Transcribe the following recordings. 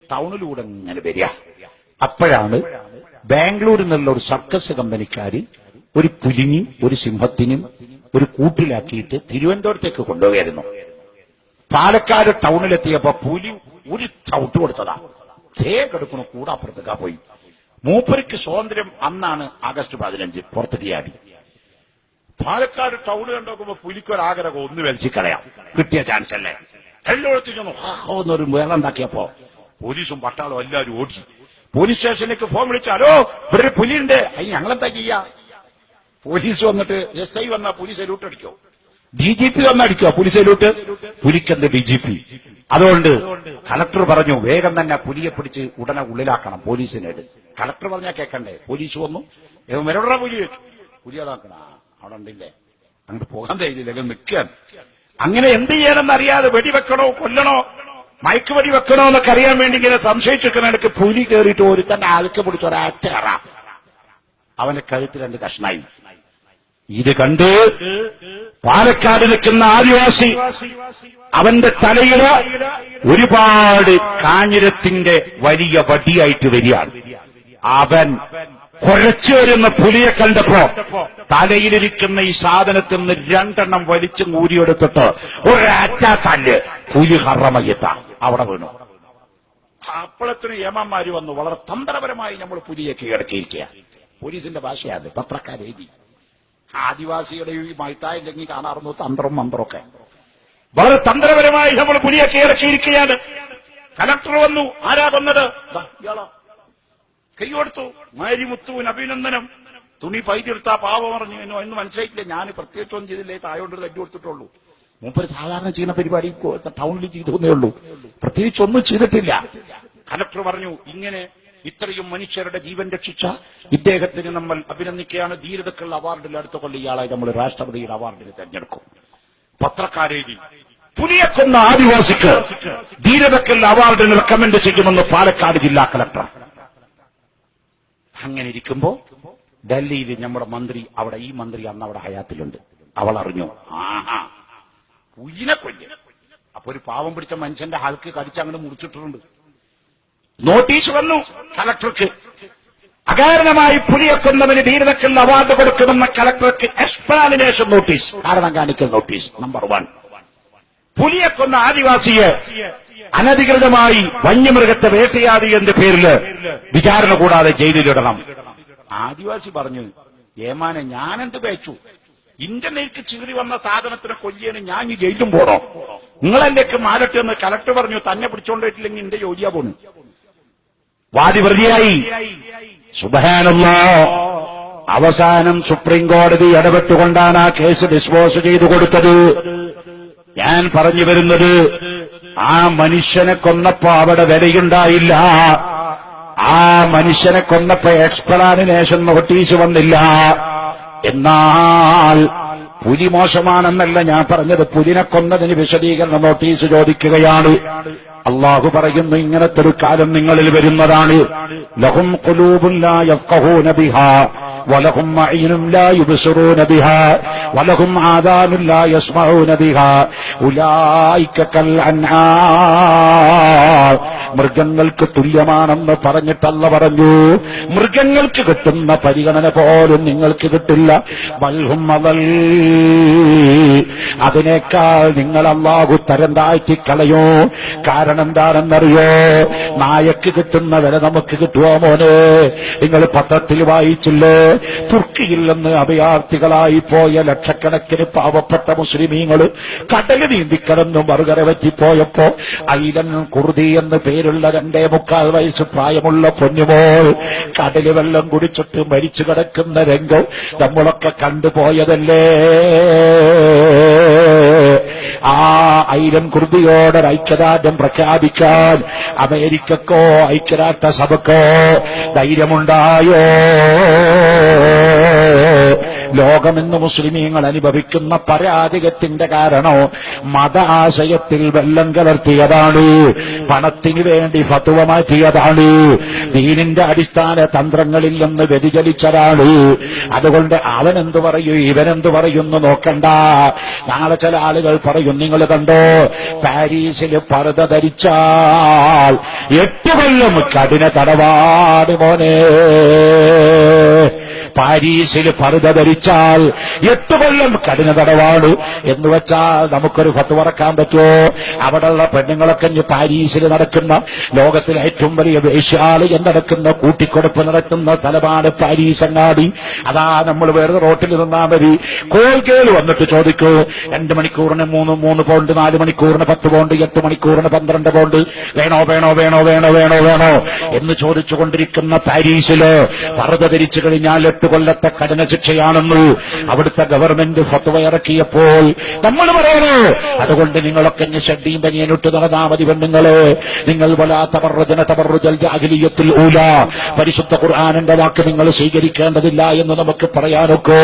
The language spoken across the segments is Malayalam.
ടൗണിലൂടെ ഇങ്ങനെ വരിക. അപ്പോഴാണ് ബാംഗ്ലൂരിൽ നിന്നുള്ള ഒരു സർക്കസ് കമ്പനിക്കാര് ഒരു പുലിനും ഒരു സിംഹത്തിനും ഒരു കൂട്ടിലാക്കിയിട്ട് തിരുവനന്തപുരത്തേക്ക് കൊണ്ടുപോയായിരുന്നു. പാലക്കാട് ടൗണിലെത്തിയപ്പോ പുലി ഒരു ചവിട്ട് കൊടുത്തതാ. കിടക്കണു കൂടാപ്പുറത്തേക്കാ പോയി. മൂപ്പർക്ക് സ്വാതന്ത്ര്യം അന്നാണ് ആഗസ്റ്റ് 15 പുറത്തേക്ക് ചാടി. പാലക്കാട് ടൗണ് കണ്ടോക്കുമ്പോ പുലിക്കൊരാഗ്രഹം ഒന്ന് വലിച്ചിക്കളയാം, കിട്ടിയ ചാൻസ് അല്ലേ. എല്ലായിടത്തും എന്നൊരു വേളുണ്ടാക്കിയപ്പോ പോലീസും പട്ടാളും എല്ലാവരും ഓടി. പോലീസ് സ്റ്റേഷനിലേക്ക് ഫോൺ വിളിച്ചാലോ ഇവിടെ പുലിയുണ്ട്. അതിന് ഞങ്ങളെന്താ ചെയ്യാ? പോലീസ് വന്നിട്ട് SI വന്നാ പോലീസ് സല്യൂട്ട് അടിക്കോ? DGP വന്നടിക്കോ പോലീസ് സല്യൂട്ട്? പുലിക്കെന്ത് DGP? അതുകൊണ്ട് കളക്ടർ പറഞ്ഞു വേഗം തന്നെ പുലിയെ പിടിച്ച് ഉടനെ ഉള്ളിലാക്കണം പോലീസിനേട്. കളക്ടർ പറഞ്ഞാൽ കേൾക്കണ്ടേ? പോലീസ് വന്നു. വരോടാ പുലി വെച്ചു. പുലി അതാക്കണ അവിടെ ഉണ്ടില്ലേ, അങ്ങോട്ട് പോകാൻ തയ്യില്ല, നിൽക്കാൻ. അങ്ങനെ എന്ത് ചെയ്യണമെന്നറിയാതെ വെടിവെക്കണോ കൊല്ലണോ മയക്കുവെടി വെക്കണോ എന്നൊക്കെ അറിയാൻ വേണ്ടി ഇങ്ങനെ സംശയിച്ചിരിക്കണക്ക് പുലി കയറിയിട്ട് ഒരുത്തന്റെ ആൾക്ക് പിടിച്ച് ഒരാറ്റ കയറാം. അവന്റെ കഴുത്തിൽ 2 കഷ്ണായി. ഇത് കണ്ട് പാലക്കാട് നിൽക്കുന്ന ആദിവാസി അവന്റെ തലയിൽ ഒരുപാട് കാഞ്ഞിരത്തിന്റെ വലിയ വടിയായിട്ട് വരികയാണ്. അവൻ കുഴച്ചു വരുന്ന പുലിയെ കണ്ടപ്പോ തലയിലിരിക്കുന്ന ഈ സാധനത്തിൽ നിന്ന് 2 എണ്ണം വലിച്ചു മൂരിയെടുത്തിട്ട് ഒരാറ്റാത്തല്ല് പുലി ഹറമയ്യത്ത അവിടെ വീണു. അപ്പോഴത്തിന് യമന്മാര് വന്നു. വളരെ തന്ത്രപരമായി നമ്മൾ പുലിയെ കീഴടക്കിയിരിക്കുക. പോലീസിന്റെ ഭാഷയാണ് പത്രക്കാരെഴുതി. ആദിവാസിയുടെ ഈ മൈത്തായില്ലെങ്കിൽ കാണാറുന്നു തന്ത്രം മന്ത്രമൊക്കെ. വളരെ തന്ത്രപരമായി നമ്മൾ പുലിയെ കീഴടക്കിയിരിക്കുകയാണ്. കലക്ടർ വന്നു. ആരാ കൊന്നത്? ഇയാളോ? കൈ കൊടുത്തു. മാരിമുത്തുവിന് അഭിനന്ദനം. തുണി പൈതെടുത്താ പാവം പറഞ്ഞു. എന്ന് മനസ്സിലായിട്ടില്ല. ഞാൻ പ്രത്യേകിച്ചൊന്നും ചെയ്തില്ലേ, തായോണ്ട് തല്ലി കൊടുത്തിട്ടുള്ളൂ. മൂപ്പര് സാധാരണ ചെയ്യുന്ന പരിപാടി ടൗണിൽ ചെയ്തേ ഉള്ളൂ, പ്രത്യേകിച്ചൊന്നും ചെയ്തിട്ടില്ല. കലക്ടർ പറഞ്ഞു ഇങ്ങനെ ഇത്രയും മനുഷ്യരുടെ ജീവൻ രക്ഷിച്ച ഇദ്ദേഹത്തിന് നമ്മൾ അഭിനന്ദിക്കുകയാണ്. ധീരതക്കുള്ള അവാർഡിൽ അടുത്ത കൊല്ലം ഇയാളെ നമ്മൾ രാഷ്ട്രപതിയുടെ അവാർഡിന് തെരഞ്ഞെടുക്കും. പത്രക്കാരെഴുതി പുലിയെ കൊന്ന ആദിവാസിക്ക് ധീരതക്കുള്ള അവാർഡിന് റെക്കമെൻഡ് ചെയ്യുമെന്ന് പാലക്കാട് ജില്ലാ കലക്ടർ. അങ്ങനെ ഇരിക്കുമ്പോ ഡൽഹിയിൽ നമ്മുടെ മന്ത്രി, അവിടെ ഈ മന്ത്രി അന്ന് അവിടെ ഹയാത്തിലുണ്ട്. അവൾ അറിഞ്ഞു ആഹാ പുലിനെ കൊല്ലും. അപ്പൊ ഒരു പാവം പിടിച്ച മനുഷ്യന്റെ ആൾക്ക് കടിച്ചങ്ങോട്ട് മുറിച്ചിട്ടുണ്ട്. നോട്ടീസ് വന്നു കലക്ടർക്ക്. അകാരണമായി പുലിയെ കൊന്നവന് ധീരതക്കുള്ള അവാർഡ് കൊടുക്കുമെന്ന കലക്ടർക്ക് എക്സ്പ്ലാനേഷൻ നോട്ടീസ്, കാരണം കാണിക്കൽ നോട്ടീസ്. നമ്പർ 1, പുലിയെ കൊന്ന ആദിവാസിയെ അനധികൃതമായി വന്യമൃഗത്തെ വേട്ടയാടി എന്ന പേരിൽ വിചാരണ കൂടാതെ ജയിലിലിടണം. ആദിവാസി പറഞ്ഞു ഏമാനെ ഞാനെന്ത് പേച്ചു? ഇന്റർനെറ്റ് ചീറി വന്ന സാധനത്തിന് കൊല്ലിയന് ഞാൻ ഈ ജയിലും പോണോ? നിങ്ങളെന്റെക്ക് മാലട്ട് എന്ന് കലക്ടർ പറഞ്ഞു. തന്നെ പിടിച്ചോണ്ടിട്ടില്ലെങ്കിൽ എന്റെ ജോലിയാ പോണു. വാദി പ്രതിയായി. സുബ്ഹാനല്ലാഹ്. അവസാനം സുപ്രീം കോടതി ഇടപെട്ടുകൊണ്ടാണ് ആ കേസ് ഡിസ്പോസ് ചെയ്തു കൊടുത്തത്. ഞാൻ പറഞ്ഞു വരുന്നത് ആ മനുഷ്യനെ കൊന്നപ്പോ അവിടെ വിലയുണ്ടായില്ല. ആ മനുഷ്യനെ കൊന്നപ്പോ എക്സ്പ്ലാനേഷൻ നോട്ടീസ് വന്നില്ല. എന്നാൽ പുലി മോശമാണെന്നല്ല ഞാൻ പറഞ്ഞത്. പുലിനെ കൊന്നതിന് വിശദീകരണ നോട്ടീസ് ചോദിക്കുകയാണ്. അള്ളാഹു പറയുന്നു ഇങ്ങനത്തെ ഒരു കാലം നിങ്ങളിൽ വരുന്നതാണ്. ലഹും ഖുലൂബുൻ ലാ യഫ്ഖഹൂന ബിഹാ വലഹും അയ്നുൻ ലാ യുബ്സിറൂന ബിഹാ വലഹും ആദാനുൻ ലാ യസ്മഊന ബിഹാ ഉലൈക കൽ അൻആം. മൃഗങ്ങൾക്ക് തുല്യമാണെന്ന് പറഞ്ഞിട്ടല്ല പറഞ്ഞു. മൃഗങ്ങൾക്ക് കിട്ടുന്ന പരിഗണന പോലും നിങ്ങൾക്ക് കിട്ടില്ല. ബൽഹും അദൽ. അതിനേക്കാൾ നിങ്ങൾ അല്ലാഹു തരം താഴ്ത്തിക്കളയോ. കാരണം എന്താണെന്നറിയോ? നായക്ക് കിട്ടുന്ന വില നമുക്ക് കിട്ടുമോ മോനെ? നിങ്ങൾ പത്രത്തിൽ വായിച്ചില്ലേ? തുർക്കിയിൽ നിന്ന് അഭയാർത്ഥികളായി പോയ ലക്ഷക്കണക്കിന് പാവപ്പെട്ട മുസ്ലിമീങ്ങൾ കടല് നീന്തിക്കടന്നു മറുകര പറ്റിപ്പോയപ്പോ ഐലൻ കുർദി എന്ന് പേരുള്ള 2.25 വയസ്സ് പ്രായമുള്ള പൊന്നുമോൾ കടല് വെള്ളം കുടിച്ചിട്ട് മരിച്ചു കിടക്കുന്ന രംഗം നമ്മളൊക്കെ കണ്ടുപോയതല്ലേ. ആ ഐലൻ കുർദിയോട് ഐക്യദാർഢ്യം പ്രഖ്യാപിക്കാൻ അമേരിക്കക്കോ ഐക്യരാഷ്ട്രസഭക്കോ ധൈര്യമുണ്ടായോ? ലോകമെന്ന് മുസ്ലിമീങ്ങൾ അനുഭവിക്കുന്ന പരാജയത്തിന്റെ കാരണം മത ആശയത്തിൽ വെള്ളം കലർത്തിയതാണ്, പണത്തിനു വേണ്ടി ഫത്വ മാറ്റിയതാണ്, ദീനിന്റെ അടിസ്ഥാന തന്ത്രങ്ങളിൽ നിന്ന് വ്യതിചലിച്ചതാണ്. അതുകൊണ്ട് അവനെന്തു പറയൂ ഇവനെന്തു പറയുന്നു നോക്കണ്ട. നാളെ ചില ആളുകൾ പറയും, നിങ്ങൾ കണ്ടോ പാരീസിൽ പർദ്ദ ധരിച്ചാൽ 8 കൊല്ലം കഠിന തടവാട് മോനെ. പാരീസിൽ പർദ്ദ ധരിച്ചാൽ 8 കൊല്ലം കഠിന തടവാണ് എന്ന് വെച്ചാൽ നമുക്കൊരു ഫത്വ ഇറക്കാൻ പറ്റുമോ? അവിടെയുള്ള പെണ്ണുങ്ങളൊക്കെ പാരീസിൽ നടക്കുന്ന ലോകത്തിലെ ഏറ്റവും വലിയ വേശ്യാലയം നടക്കുന്ന കൂട്ടിക്കൊടുപ്പ് നടത്തുന്ന സ്ഥലമാണ് പാരീസ് അങ്ങാടി. അതാ നമ്മൾ വേറെ റോട്ടിൽ നിന്നാൽ മതി, കോൽക്കേൽ വന്നിട്ട് ചോദിക്കൂ 2 മണിക്കൂറിന് 3 പൗണ്ട്, 4 മണിക്കൂറിന് 10 പൗണ്ട്, 8 മണിക്കൂറിന് 12 പൗണ്ട് വേണോ വേണോ വേണോ വേണോ വേണോ വേണോ എന്ന് ചോദിച്ചുകൊണ്ടിരിക്കുന്ന പാരീസില് പർദ്ദ ധരിച്ചു കഴിഞ്ഞാൽ 8 കൊല്ലത്തെ കഠിന ശിക്ഷയാണെന്ന് അവിടുത്തെ ഗവൺമെന്റ് ഫത്വ ഇറക്കിയപ്പോൾ നമ്മൾ പറയണോ അതുകൊണ്ട് നിങ്ങളൊക്കെ ഷഡ്ഡിയും പനിയനിട്ട് നടന്നാ മതി പെണ്ണുങ്ങളെ, നിങ്ങൾ തബറുജൽ ജാഹിലിയ്യത്തുൽ ഊല പരിശുദ്ധ ഖുർആനിന്റെ വാക്ക് നിങ്ങൾ സ്വീകരിക്കേണ്ടതില്ല എന്ന് നമുക്ക് പറയാനൊക്കെ?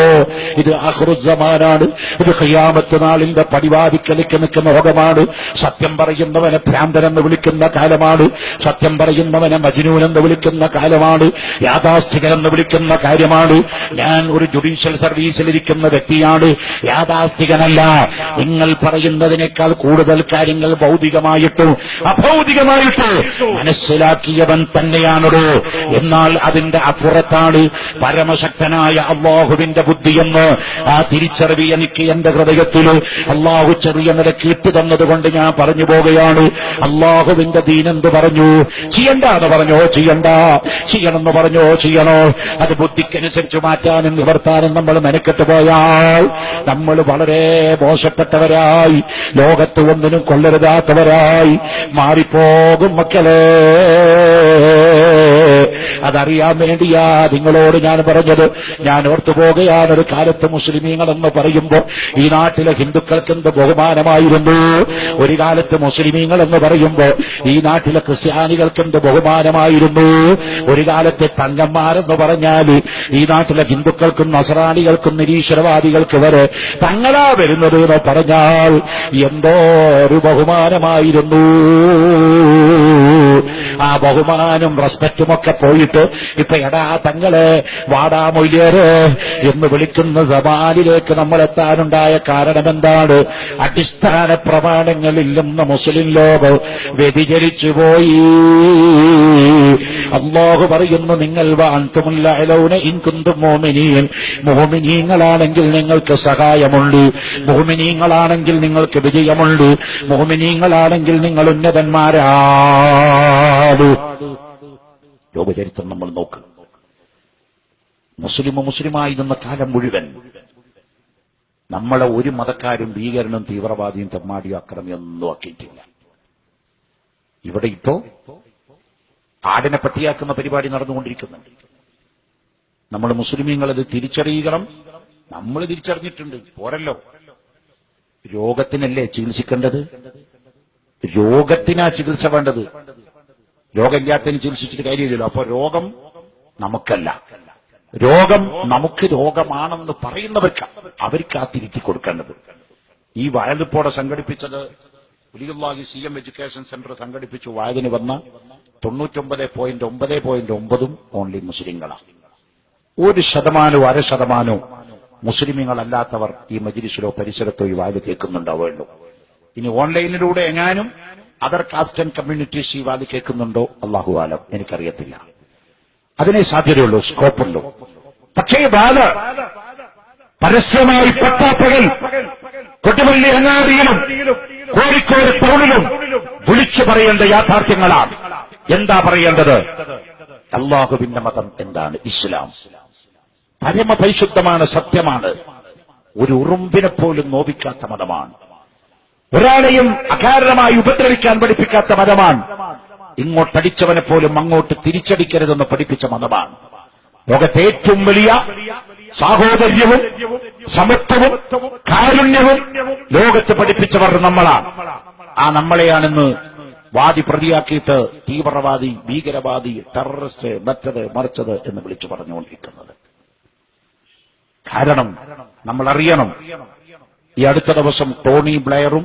ഇത് ആഖിറുസ്സമാനാണ്, ഇത് ഖിയാമത്ത് നാളിന്റെ പടിവാദിക്കലേക്ക് നിൽക്കുന്ന ലോകമാണ്. സത്യം പറയുന്നവനെ ഭ്രാന്തനെന്ന് വിളിക്കുന്ന കാലമാണ്, സത്യം പറയുന്നവനെ മജ്നൂനെന്ന് വിളിക്കുന്ന കാലമാണ്, യാഥാസ്ഥികനെന്ന് വിളിക്കുന്ന കാര്യമാണ്. ഞാൻ ഒരു ജുഡീഷ്യൽ സർവീസിലിരിക്കുന്ന വ്യക്തിയാണ്, യാഥാസ്ഥികനല്ല. നിങ്ങൾ പറയുന്നതിനേക്കാൾ കൂടുതൽ കാര്യങ്ങൾ ഭൗതികമായിട്ടും അഭൗതികമായിട്ട് മനസ്സിലാക്കിയവൻ തന്നെയാണോ? എന്നാൽ അതിന്റെ അപ്പുറത്താണ് പരമശക്തനായ അല്ലാഹുവിന്റെ ബുദ്ധിയെന്ന് ആ തിരിച്ചറിവ് എനിക്ക് എന്റെ ഹൃദയത്തിൽ അല്ലാഹു ചെറിയ നിലക്ക് ഇട്ടു തന്നതുകൊണ്ട് ഞാൻ പറഞ്ഞു പോകുകയാണ്. അല്ലാഹുവിന്റെ ദീനെന്ത് പറഞ്ഞു? ചെയ്യണ്ടെന്ന് പറഞ്ഞോ ചെയ്യണ്ട, ചെയ്യണമെന്ന് പറഞ്ഞോ ചെയ്യണോ? അത് ബുദ്ധിക്കനുസരിച്ച് മാറ്റാനും നിവർത്താനും നമ്മൾ മെനക്കെട്ട് പോയാൽ നമ്മൾ വളരെ മോശപ്പെട്ടവരായി, ലോകത്ത് ഒന്നിനും കൊള്ളരുതാത്തവരായി മാറിപ്പോകും മക്കളെ. അതറിയാൻ വേണ്ടിയാ നിങ്ങളോട് ഞാൻ പറഞ്ഞത്. ഞാൻ ഓർത്തുപോകുകയാണ്, ഒരു കാലത്ത് മുസ്ലിമീങ്ങളെന്ന് പറയുമ്പോൾ ഈ നാട്ടിലെ ഹിന്ദുക്കൾക്കെന്ത് ബഹുമാനമായിരുന്നു, ഒരു കാലത്ത് മുസ്ലിമീങ്ങളെന്ന് പറയുമ്പോൾ ഈ നാട്ടിലെ ക്രിസ്ത്യാനികൾക്കെന്ത് ബഹുമാനമായിരുന്നു, ഒരു കാലത്തെ തങ്ങന്മാരെന്ന് പറഞ്ഞാൽ ഈ നാട്ടിലെ ഹിന്ദുക്കൾക്കും നസ്രാനികൾക്കും നിരീശ്വരവാദികൾക്ക് വരെ തങ്ങളാ വരുന്നത് എന്ന് പറഞ്ഞാൽ എന്തോ ഒരു ബഹുമാനമായിരുന്നു. ആ ബഹുമാനം റെസ്പെക്റ്റുമൊക്കെ പോയിട്ട് ഇപ്പൊ എടാ തങ്ങളെ വാടാ മൊയ്യേറെ എന്ന് വിളിക്കുന്ന സമാനിലേക്ക് നമ്മൾ എത്താനുണ്ടായ കാരണമെന്താണ്? അടിസ്ഥാന പ്രമാണങ്ങളിൽ നിന്ന് മുസ്ലിം ലോകം വ്യതിചലിച്ചു പോയി. അല്ലാഹു പറയുന്നു, നിങ്ങൾ വഅൻതുമുൽ അലൗന ഇൻ കുന്തും മുഅ്മിനീൻ, മുഅ്മിനീങ്ങളാണെങ്കിൽ നിങ്ങൾക്ക് സഹായമുണ്ട്, മുഅ്മിനീങ്ങളാണെങ്കിൽ നിങ്ങൾക്ക് വിജയമുണ്ട്, മുഅ്മിനീങ്ങളാണെങ്കിൽ നിങ്ങൾ ഉന്നതന്മാരാണ്. ലോകചരിത്രം നമ്മൾ നോക്ക്. മുസ്ലിമായിരുന്ന കാലം മുഴുവൻ നമ്മളെ ഒരു മതക്കാരും ഭീകരനും തീവ്രവാദിയും തെമ്മാടിയും അക്രമിയൊന്നും ആക്കിയിട്ടില്ല. ഇവിടെ ഇപ്പോ ആടിനെ പട്ടിയാക്കുന്ന പരിപാടി നടന്നുകൊണ്ടിരിക്കുന്നുണ്ട്. നമ്മൾ മുസ്ലിമീങ്ങളത് തിരിച്ചറിയണം. നമ്മൾ തിരിച്ചറിഞ്ഞിട്ടുണ്ട്, പോരല്ലോ. രോഗത്തിനല്ലേ ചികിത്സിക്കേണ്ടത്? രോഗത്തിനാ ചികിത്സ വേണ്ടത്. രോഗമില്ലാത്തതിന് ചികിത്സിച്ചിട്ട് കാര്യമില്ലല്ലോ. അപ്പൊ രോഗം നമുക്കല്ല, രോഗം നമുക്ക് രോഗമാണെന്ന് പറയുന്നവർക്ക് അവർക്ക് ആ തിരുത്തി കൊടുക്കേണ്ടത്. ഈ വയലിപ്പോടെ സംഘടിപ്പിച്ചത് വലിയുള്ളാഹി CM എഡ്യൂക്കേഷൻ സെന്റർ സംഘടിപ്പിച്ചു. വയലിന് വന്ന 99.9% ഓൺലി മുസ്ലിങ്ങളാണ്. 1% 1% മുസ്ലിമീങ്ങളല്ലാത്തവർ ഈ മജ്ലിസിലോ പരിസരത്തോ ഈ വാല് കേൾക്കുന്നുണ്ടാവുള്ളൂ. ഇനി ഓൺലൈനിലൂടെ എങ്ങാനും അതർ കാസ്റ്റ് ആൻഡ് കമ്മ്യൂണിറ്റീസ് ഈ വാല് കേൾക്കുന്നുണ്ടോ അല്ലാഹു ആലം, എനിക്കറിയത്തില്ല. അതിനെ സാധ്യതയുള്ളൂ, സ്കോപ്പുള്ളൂ. പക്ഷേ വാല് പരസ്യമായി പട്ടാപ്പകൽ കൊട്ടുപള്ളി അങ്ങാടിയിലും കോഴിക്കോട് ടൗണിലും വിളിച്ചു പറയേണ്ട യാഥാർത്ഥ്യങ്ങളാണ്. എന്താ പറയേണ്ടത്? അല്ലാഹുവിന്റെ മതം എന്താണ്? ഇസ്ലാം പരമപരിശുദ്ധമാണ്, സത്യമാണ്, ഒരു ഉറുമ്പിനെ പോലും നോവിക്കാത്ത മതമാണ്, ഒരാളെയും അകാരണമായി ഉപദ്രവിക്കാൻ പഠിപ്പിക്കാത്ത മതമാണ്, ഇങ്ങോട്ടടിച്ചവനെ പോലും അങ്ങോട്ട് തിരിച്ചടിക്കരുതെന്ന് പഠിപ്പിച്ച മതമാണ്. ലോകത്തെ ഏറ്റവും വലിയ സാഹോദര്യവും സമത്വവും കാരുണ്യവും ലോകത്ത് പഠിപ്പിച്ചവർ നമ്മളാണ്. ആ നമ്മളെയാണെന്ന് വാദി പ്രതിയാക്കിയിട്ട് തീവ്രവാദി, ഭീകരവാദി, ടെററിസ്റ്റ്, മറ്റത് മറിച്ചത് എന്ന് വിളിച്ചു പറഞ്ഞുകൊണ്ടിരിക്കുന്നത്. കാരണം നമ്മൾ അറിയണം. ഈ അടുത്ത ദിവസം ടോണി ബ്ലെയറും